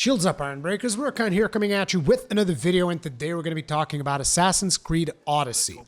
Shields up, Ironbreakers. Rurikhan here coming at you with another video, and today we're going to be talking about Assassin Creed Odyssey.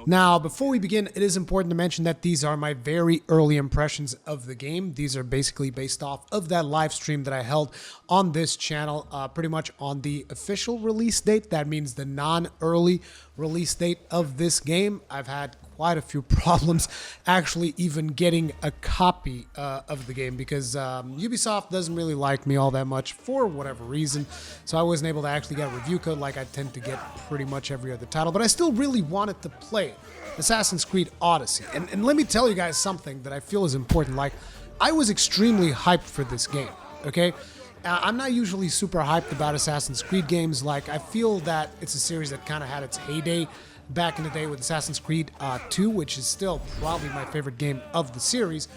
Now, before we begin, it is important to mention that these are my very early impressions of the game. These are basically based off of that live stream that I held on this channel, pretty much on the official release date. That means the non-early release date of this game. I've had quite a few problems actually even getting a copy of the game because Ubisoft doesn't really like me all that much for whatever reason, so I wasn't able to actually get a review code like I tend to get pretty much every other title, but I still really wanted to play Assassin Creed Odyssey. And let me tell you guys something that I feel is important. Like, I was extremely hyped for this game, okay? I'm not usually super hyped about Assassin's Creed games. Like, I feel that it's a series that kind of had its heyday back in the day with Assassin's Creed 2, which is still probably my favorite game of the series.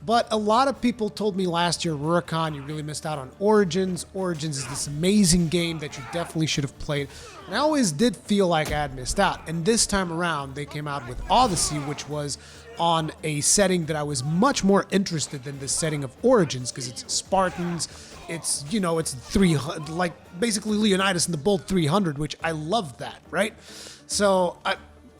But a lot of people told me last year, Rurikhan, you really missed out on Origins. Origins is this amazing game that you definitely should have played. And I always did feel like I had missed out. And this time around, they came out with Odyssey, which was on a setting that I was much more interested than the setting of Origins, because it's Spartans, it's, you know, it's 300, like basically Leonidas and the Bold 300, which I love that, right? So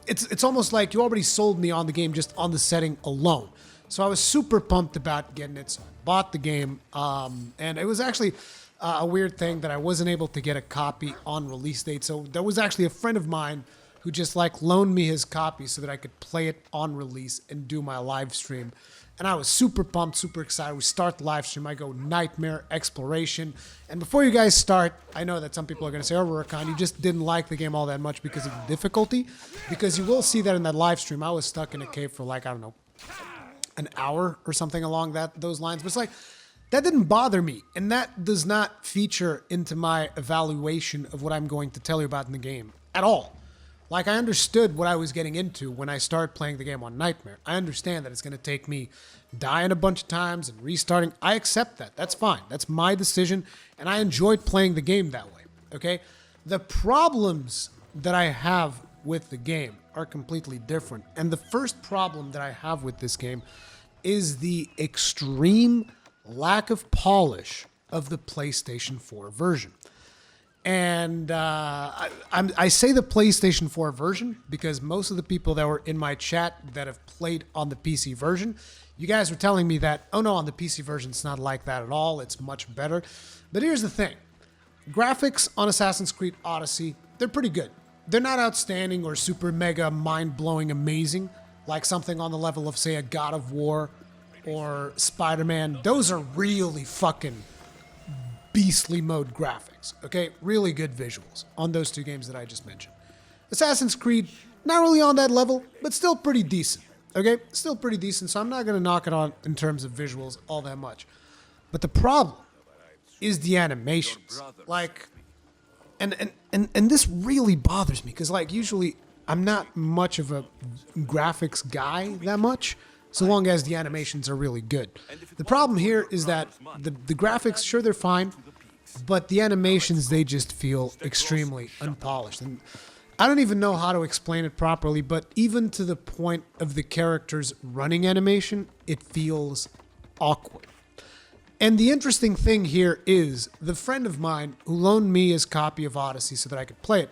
it's almost like you already sold me on the game just on the setting alone. So I was super pumped about getting it. So I bought the game, and it was actually a weird thing that I wasn't able to get a copy on release date. So there was actually a friend of mine who just like loaned me his copy so that I could play it on release and do my live stream. And I was super pumped, super excited. We start the live stream. I go Nightmare Exploration. And before you guys start, I know that some people are going to say, oh, Rurikhan, you just didn't like the game all that much because of the difficulty. Because you will see that in that live stream. I was stuck in a cave for like, I don't know, an hour or something along those lines. But it's like, that didn't bother me. And that does not feature into my evaluation of what I'm going to tell you about in the game at all. Like, I understood what I was getting into when I started playing the game on Nightmare. I understand that it's going to take me dying a bunch of times and restarting. I accept that. That's fine. That's my decision, and I enjoyed playing the game that way, okay? The problems that I have with the game are completely different. And the first problem that I have with this game is the extreme lack of polish of the PlayStation 4 version. And I say the PlayStation 4 version because most of the people that were in my chat that have played on the PC version, you guys were telling me that, oh no, on the PC version it's not like that at all, it's much better. But here's the thing. Graphics on Assassin's Creed Odyssey, they're pretty good. They're not outstanding or super mega mind-blowing amazing, like something on the level of, say, a God of War or Spider-Man. Those are really fucking beastly mode graphics, okay? Really good visuals on those two games that I just mentioned. Assassin's Creed, not really on that level, but still pretty decent, okay? Still pretty decent, so I'm not going to knock it on in terms of visuals all that much. But the problem is the animations. Like, and this really bothers me, because, like, usually I'm not much of a graphics guy that much, so long as the animations are really good. The problem here is that the graphics, sure, they're fine, but the animations, they just feel extremely unpolished. And I don't even know how to explain it properly, but even to the point of the characters running animation, it feels awkward. And the interesting thing here is the friend of mine who loaned me his copy of Odyssey so that I could play it,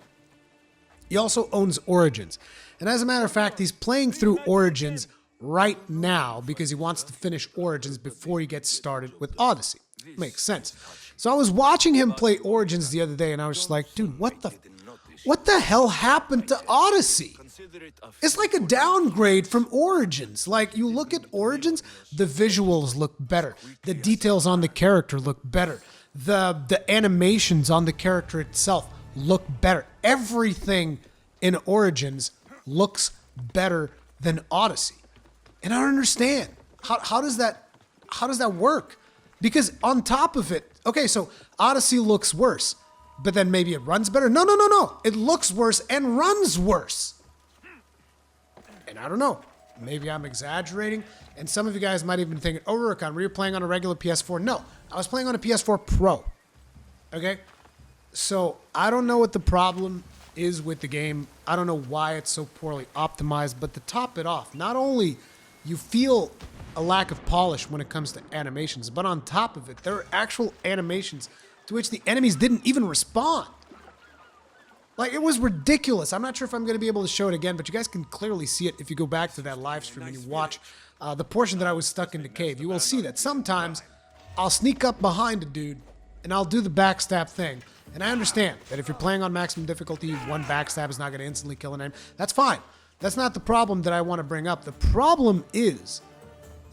he also owns Origins. And as a matter of fact, he's playing through Origins right now because he wants to finish Origins before he gets started with Odyssey. Makes sense. So I was watching him play Origins the other day, and I was just like, dude, what the hell happened to Odyssey? It's like a downgrade from Origins. Like, you look at Origins, the visuals look better. The details on the character look better. The animations on the character itself look better. Everything in Origins looks better than Odyssey. And I don't understand. How does that work? Because on top of it, okay, so Odyssey looks worse, but then maybe it runs better? No. It looks worse and runs worse. And I don't know. Maybe I'm exaggerating. And some of you guys might have been thinking, oh, Rurikhan, were you playing on a regular PS4? No, I was playing on a PS4 Pro. Okay? So I don't know what the problem is with the game. I don't know why it's so poorly optimized, but to top it off, not only you feel a lack of polish when it comes to animations, but on top of it, there are actual animations to which the enemies didn't even respond. Like, it was ridiculous. I'm not sure if I'm going to be able to show it again, but you guys can clearly see it if you go back to that live stream and you watch the portion that I was stuck in the cave. You will see that sometimes I'll sneak up behind a dude and I'll do the backstab thing. And I understand that if you're playing on maximum difficulty, one backstab is not going to instantly kill an enemy. That's fine. That's not the problem that I want to bring up. The problem is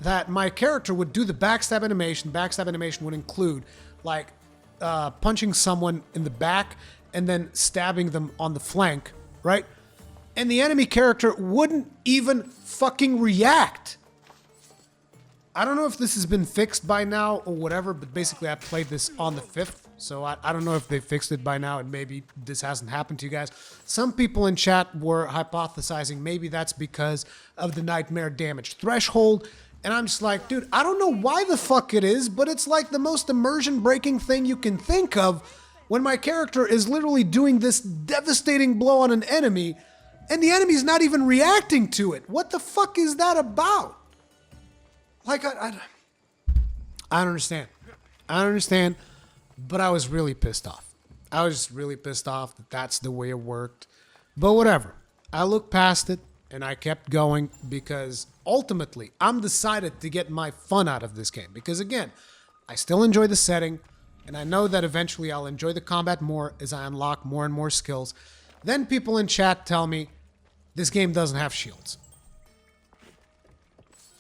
that my character would do the backstab animation. Backstab animation would include, like, punching someone in the back and then stabbing them on the flank, right? And the enemy character wouldn't even fucking react. I don't know if this has been fixed by now or whatever, but basically I played this on the 5th, so I don't know if they fixed it by now and maybe this hasn't happened to you guys. Some people in chat were hypothesizing maybe that's because of the nightmare damage threshold, and I'm just like, dude, I don't know why the fuck it is, but it's like the most immersion-breaking thing you can think of when my character is literally doing this devastating blow on an enemy, and the enemy's not even reacting to it. What the fuck is that about? Like, I don't understand. I don't understand, but I was really pissed off. I was just really pissed off that that's the way it worked. But whatever. I looked past it, and I kept going because ultimately, I'm decided to get my fun out of this game. Because again, I still enjoy the setting, and I know that eventually I'll enjoy the combat more as I unlock more and more skills. Then people in chat tell me, this game doesn't have shields.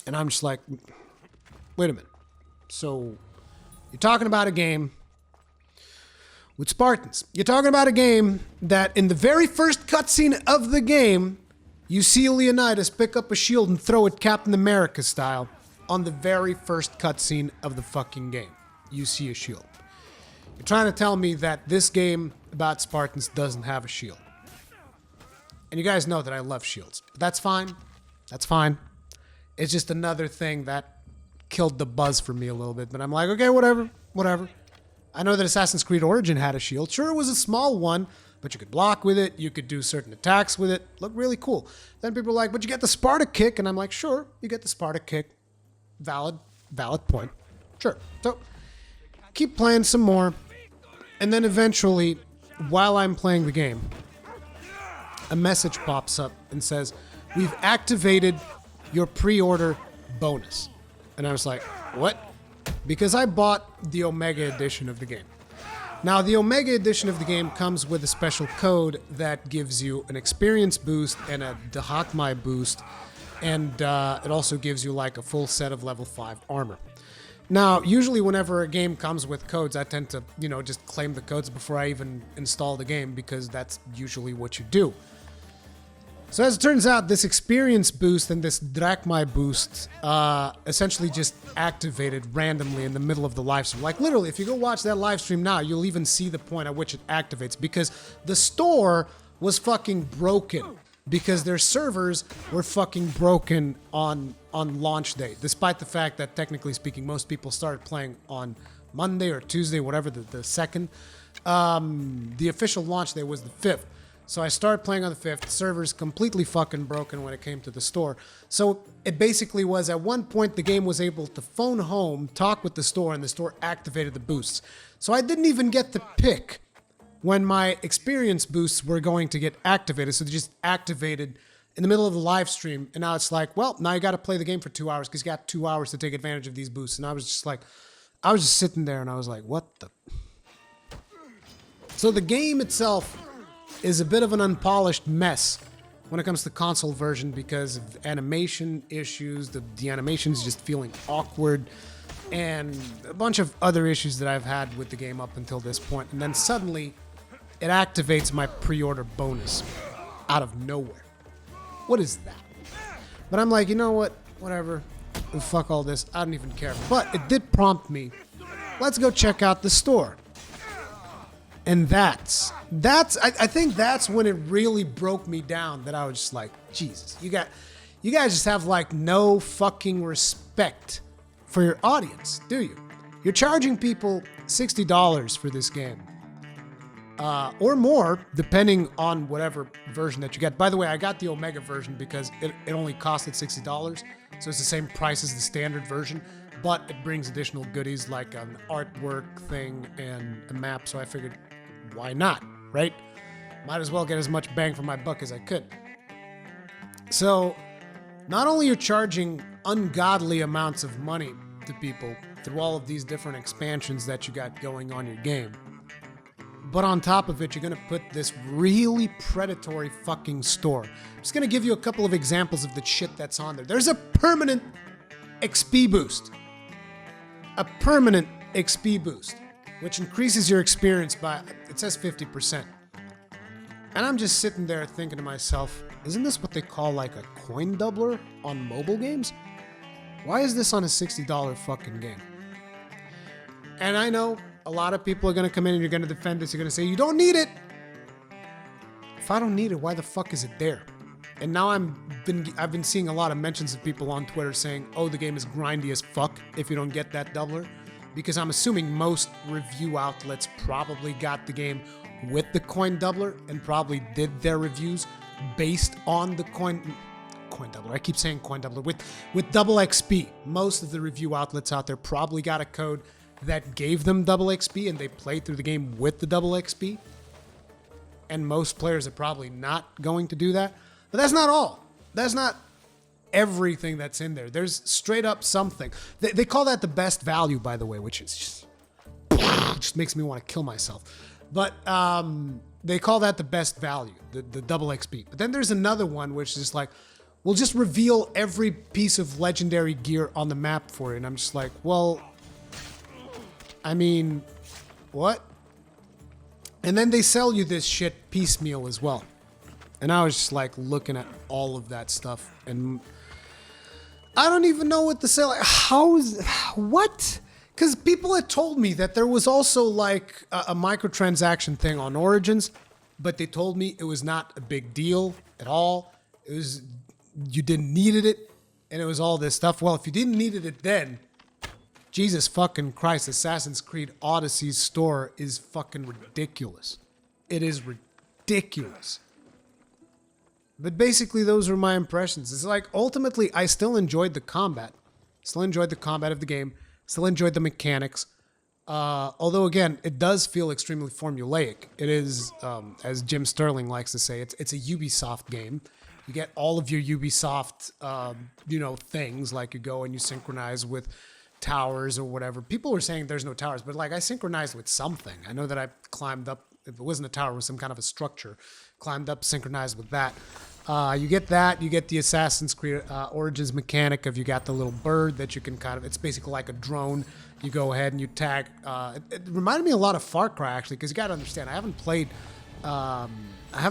And I'm just like, wait a minute. So, you're talking about a game with Spartans. You're talking about a game that in the very first cutscene of the game, you see Leonidas pick up a shield and throw it Captain America style on the very first cutscene of the fucking game. You see a shield. You're trying to tell me that this game about Spartans doesn't have a shield. And you guys know that I love shields. But that's fine. That's fine. It's just another thing that killed the buzz for me a little bit. But I'm like, okay, whatever. Whatever. I know that Assassin's Creed Origin had a shield. Sure, it was a small one, but you could block with it. You could do certain attacks with it. Looked really cool. Then people are like, but you get the Sparta kick. And I'm like, sure, you get the Sparta kick. Valid point. Sure. So, keep playing some more. And then eventually, while I'm playing the game, a message pops up and says, we've activated your pre-order bonus. And I was like, what? Because I bought the Omega edition of the game. Now, the Omega edition of the game comes with a special code that gives you an experience boost and a Dahakmai boost. And it also gives you like a full set of level 5 armor. Now, usually whenever a game comes with codes, I tend to, just claim the codes before I even install the game because that's usually what you do. So as it turns out, this experience boost and this Drachmae boost essentially just activated randomly in the middle of the live stream. Like literally, if you go watch that live stream now, you'll even see the point at which it activates because the store was fucking broken because their servers were fucking broken on launch day, despite the fact that technically speaking, most people started playing on Monday or Tuesday, whatever, the 2nd. The official launch day was the 5th. So I started playing on the 5th. Servers completely fucking broken when it came to the store. So it basically was at one point the game was able to phone home, talk with the store, and the store activated the boosts. So I didn't even get to pick when my experience boosts were going to get activated. So they just activated in the middle of the live stream. And now it's like, well, now you got to play the game for 2 hours because you got 2 hours to take advantage of these boosts. And I was just like, I was just sitting there and I was like, what the? So the game itself is a bit of an unpolished mess when it comes to the console version because of animation issues, the animation's just feeling awkward, and a bunch of other issues that I've had with the game up until this point. And then suddenly, it activates my pre-order bonus out of nowhere. What is that? But I'm like, you know what? Whatever. Fuck all this. I don't even care. But it did prompt me. Let's go check out the store. And I think that's when it really broke me down that I was just like, Jesus, you guys just have like no fucking respect for your audience, do you? You're charging people $60 for this game. Or more, depending on whatever version that you get. By the way, I got the Omega version because it only costed $60. So it's the same price as the standard version, but it brings additional goodies like an artwork thing and a map. So I figured, why not, right? Might as well get as much bang for my buck as I could. So not only you're charging ungodly amounts of money to people through all of these different expansions that you got going on your game, but on top of it, you're going to put this really predatory fucking store. I'm just going to give you a couple of examples of the shit that's on there. There's a permanent XP boost. A permanent XP boost, which increases your experience by, it says 50%. And I'm just sitting there thinking to myself, isn't this what they call like a coin doubler on mobile games? Why is this on a $60 fucking game? And I know a lot of people are going to come in and you're going to defend this. You're going to say, you don't need it. If I don't need it, why the fuck is it there? And now I've been seeing a lot of mentions of people on Twitter saying, oh, the game is grindy as fuck if you don't get that doubler. Because I'm assuming most review outlets probably got the game with the coin doubler and probably did their reviews based on the coin doubler. I keep saying coin doubler. With double XP, most of the review outlets out there probably got a code that gave them double XP and they played through the game with the double XP. And most players are probably not going to do that. But that's not all. That's not everything that's in there. There's straight up something. They call that the best value, by the way, which is just makes me want to kill myself. But they call that the best value, the double XP. But then there's another one which is like, we'll just reveal every piece of legendary gear on the map for you. And I'm just like, well, I mean, what? And then they sell you this shit piecemeal as well. And I was just like looking at all of that stuff and I don't even know what to say. Like, what? Because people had told me that there was also like a microtransaction thing on Origins, but they told me it was not a big deal at all. It was, you didn't needed it and it was all this stuff. Well, if you didn't needed it then, Jesus fucking Christ, Assassin's Creed Odyssey's store is fucking ridiculous. It is ridiculous. But basically, those were my impressions. It's like, ultimately, I still enjoyed the combat. Still enjoyed the combat of the game. Still enjoyed the mechanics. Although, again, it does feel extremely formulaic. It is, as Jim Sterling likes to say, it's a Ubisoft game. You get all of your Ubisoft, things. Like you go and you synchronize with towers or whatever. People were saying there's no towers, but like I synchronized with something. I know that I climbed up. If it wasn't a tower, it was some kind of a structure. Climbed up, synchronized with that. You get that. You get the Assassin's Creed Origins mechanic of you got the little bird that you can kind of, it's basically like a drone. You go ahead and you tag. It reminded me a lot of Far Cry, actually, because you got to understand, I haven't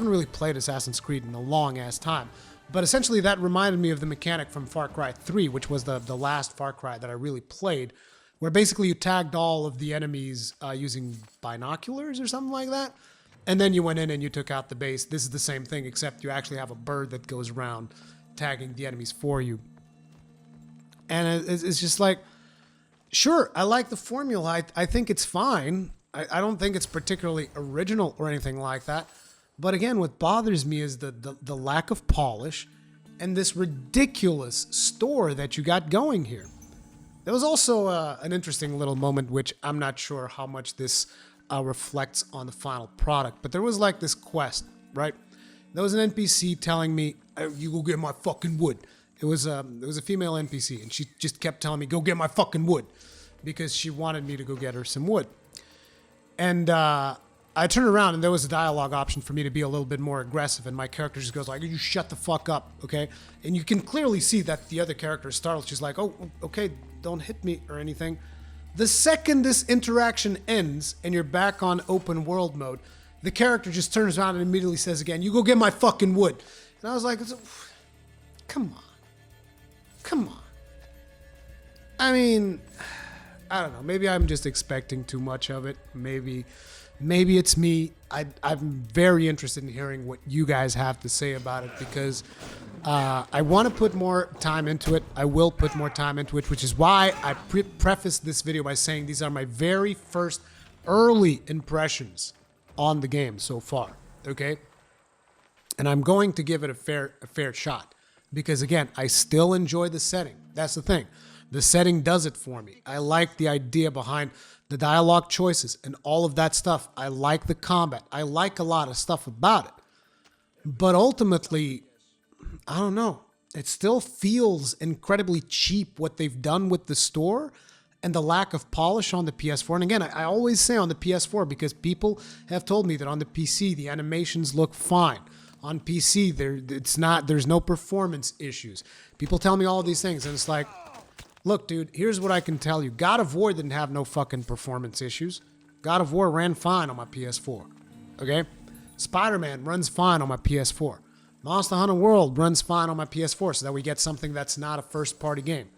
really played Assassin's Creed in a long-ass time. But essentially, that reminded me of the mechanic from Far Cry 3, which was the last Far Cry that I really played, where basically you tagged all of the enemies using binoculars or something like that. And then you went in and you took out the base. This is the same thing, except you actually have a bird that goes around tagging the enemies for you. And it's just like, sure, I like the formula. I think it's fine. I don't think it's particularly original or anything like that. But again, what bothers me is the lack of polish and this ridiculous store that you got going here. There was also an interesting little moment, which I'm not sure how much this reflects on the final product. But there was like this quest, right? There was an NPC telling me, you go get my fucking wood. It was a female NPC, and she just kept telling me, go get my fucking wood, because she wanted me to go get her some wood. And I turned around, and there was a dialogue option for me to be a little bit more aggressive, and my character just goes like, you shut the fuck up, okay? And you can clearly see that the other character is startled. She's like, oh, okay, don't hit me or anything. The second this interaction ends and you're back on open world mode, the character just turns around and immediately says again, you go get my fucking wood. And I was like, come on. Come on. I mean, I don't know. Maybe I'm just expecting too much of it. Maybe it's me. I'm very interested in hearing what you guys have to say about it, because I want to put more time into it. I will put more time into it, which is why I prefaced this video by saying these are my very first early impressions on the game so far, okay? And I'm going to give it a fair shot. Because again, I still enjoy the setting. That's the thing. The setting does it for me. I like the idea behind the dialogue choices and all of that stuff. I like the combat. I like a lot of stuff about it. But ultimately, I don't know. It still feels incredibly cheap what they've done with the store and the lack of polish on the PS4. And again, I always say on the PS4 because people have told me that on the PC, the animations look fine. On PC, there's no performance issues. People tell me all of these things, and it's like, look, dude, here's what I can tell you. God of War didn't have no fucking performance issues. God of War ran fine on my PS4, okay? Spider-Man runs fine on my PS4. Monster Hunter World runs fine on my PS4, so that we get something that's not a first-party game.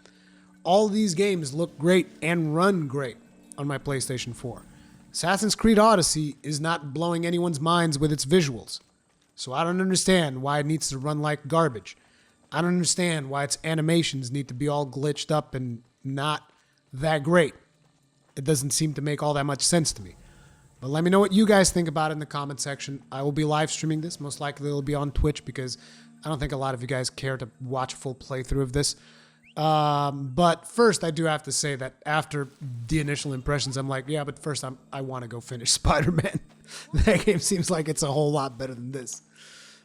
All these games look great and run great on my PlayStation 4. Assassin's Creed Odyssey is not blowing anyone's minds with its visuals. So I don't understand why it needs to run like garbage. I don't understand why its animations need to be all glitched up and not that great. It doesn't seem to make all that much sense to me. But let me know what you guys think about it in the comment section. I will be live streaming this. Most likely it'll be on Twitch because I don't think a lot of you guys care to watch a full playthrough of this. But first, I do have to say that after the initial impressions, I'm like, yeah, but first I want to go finish Spider-Man. That game seems like it's a whole lot better than this.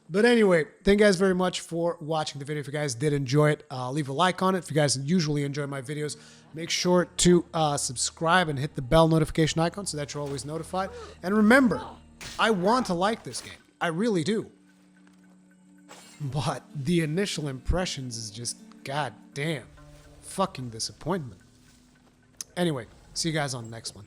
But anyway, thank you guys very much for watching the video. If you guys did enjoy it, leave a like on it. If you guys usually enjoy my videos, make sure to subscribe and hit the bell notification icon so that you're always notified. And remember, I want to like this game. I really do. But the initial impressions is just, god damn, fucking disappointment. Anyway, see you guys on the next one.